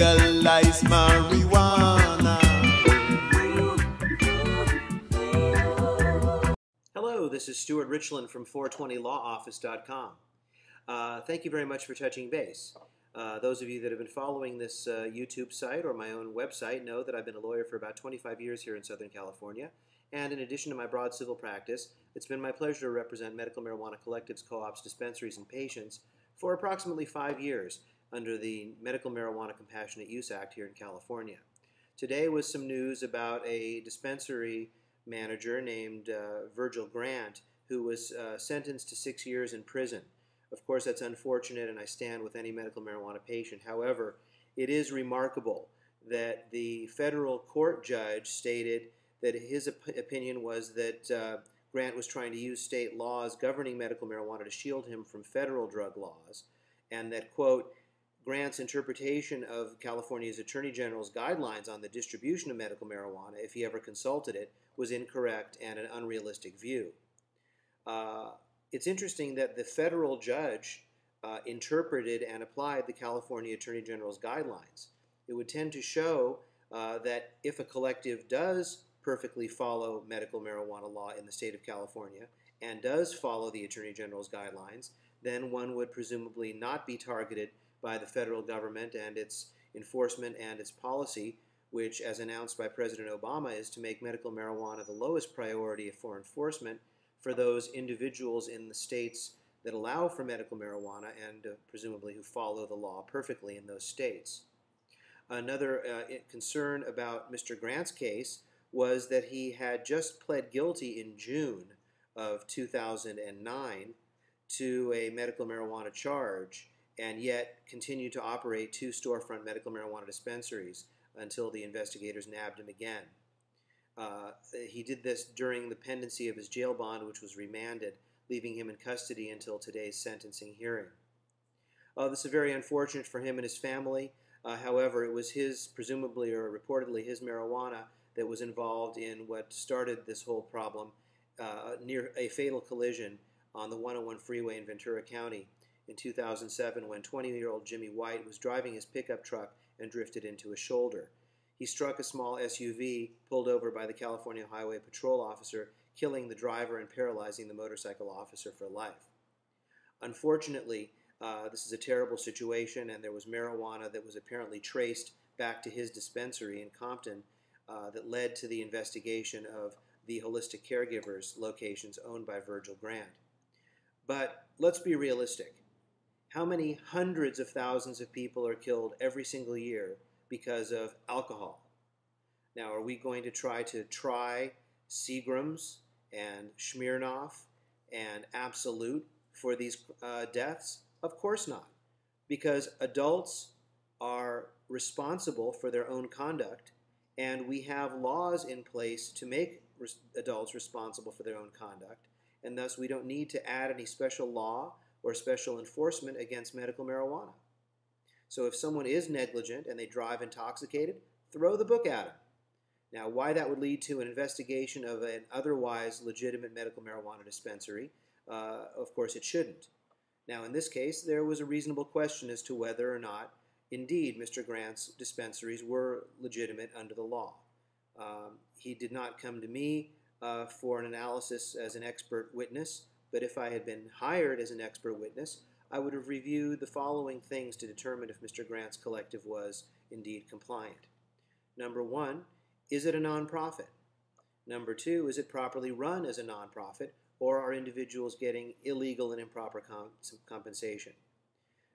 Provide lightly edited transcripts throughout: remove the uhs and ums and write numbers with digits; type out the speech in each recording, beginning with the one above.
legalize marijuana. Hello, this is Stewart Richlin from 420lawoffice.com. Thank you very much for touching base. Those of you that have been following this YouTube site or my own website know that I've been a lawyer for about 25 years here in Southern California. And in addition to my broad civil practice, it's been my pleasure to represent medical marijuana collectives, co-ops, dispensaries, and patients for approximately 5 years under the Medical Marijuana Compassionate Use Act here in California. Today was some news about a dispensary manager named Virgil Grant, who was sentenced to 6 years in prison. Of course, that's unfortunate, and I stand with any medical marijuana patient. However, it is remarkable that the federal court judge stated that his opinion was that Grant was trying to use state laws governing medical marijuana to shield him from federal drug laws, and that, quote, Grant's interpretation of California's Attorney General's guidelines on the distribution of medical marijuana, if he ever consulted it, was incorrect and an unrealistic view. It's interesting that the federal judge interpreted and applied the California Attorney General's guidelines. It would tend to show that if a collective does perfectly follow medical marijuana law in the state of California and does follow the Attorney General's guidelines, then one would presumably not be targeted by the federal government and its enforcement and its policy, which, as announced by President Obama, is to make medical marijuana the lowest priority for enforcement for those individuals in the states that allow for medical marijuana and presumably who follow the law perfectly in those states. Another concern about Mr. Grant's case was that he had just pled guilty in June of 2009 to a medical marijuana charge and yet continued to operate 2 storefront medical marijuana dispensaries until the investigators nabbed him again. He did this during the pendency of his jail bond, which was remanded, leaving him in custody until today's sentencing hearing. This is very unfortunate for him and his family. However, it was his, presumably or reportedly, his marijuana that was involved in what started this whole problem near a fatal collision on the 101 freeway in Ventura County in 2007 when 20-year-old Jimmy White was driving his pickup truck and drifted into a shoulder. He struck a small SUV pulled over by the California Highway Patrol officer, killing the driver and paralyzing the motorcycle officer for life. Unfortunately, this is a terrible situation, and there was marijuana that was apparently traced back to his dispensary in Compton that led to the investigation of the Holistic Caregivers locations owned by Virgil Grant. But let's be realistic. How many hundreds of thousands of people are killed every single year because of alcohol? Now, are we going to try Seagram's and Smirnoff and Absolute for these deaths? Of course not, because adults are responsible for their own conduct, and we have laws in place to make adults responsible for their own conduct, and thus we don't need to add any special law or special enforcement against medical marijuana. So if someone is negligent and they drive intoxicated, throw the book at them. Now, why that would lead to an investigation of an otherwise legitimate medical marijuana dispensary, of course it shouldn't. Now, in this case, there was a reasonable question as to whether or not, indeed, Mr. Grant's dispensaries were legitimate under the law. He did not come to me for an analysis as an expert witness, but if I had been hired as an expert witness, I would have reviewed the following things to determine if Mr. Grant's collective was indeed compliant. Number one, is it a nonprofit? Number two, is it properly run as a nonprofit, or are individuals getting illegal and improper compensation?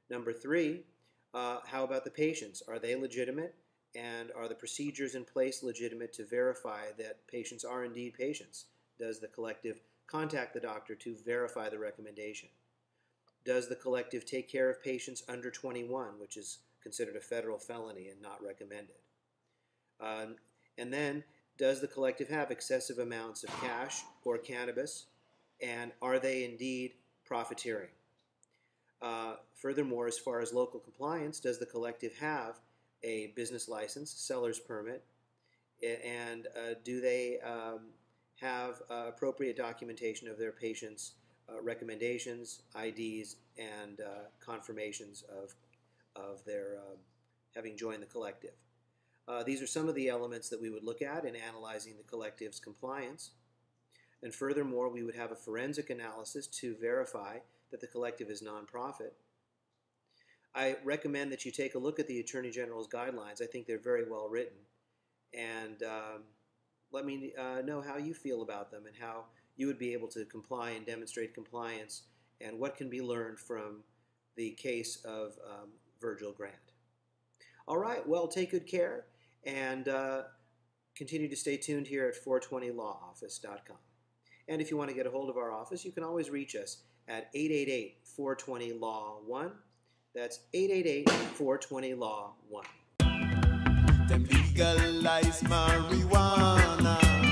Number three, how about the patients? Are they legitimate, and are the procedures in place legitimate to verify that patients are indeed patients? Does the collective contact the doctor to verify the recommendation? Does the collective take care of patients under 21, which is considered a federal felony and not recommended? And then, does the collective have excessive amounts of cash or cannabis, and are they indeed profiteering? Furthermore, as far as local compliance, does the collective have a business license, seller's permit, and do they have appropriate documentation of their patients' recommendations, IDs, and confirmations of their having joined the collective. These are some of the elements that we would look at in analyzing the collective's compliance. And furthermore, we would have a forensic analysis to verify that the collective is nonprofit. I recommend that you take a look at the Attorney General's guidelines. I think they're very well written. And let me know how you feel about them and how you would be able to comply and demonstrate compliance and what can be learned from the case of Virgil Grant. All right, well, take good care and continue to stay tuned here at 420lawoffice.com. And if you want to get a hold of our office, you can always reach us at 888-420-LAW-1. That's 888-420-LAW-1. Them legalize marijuana.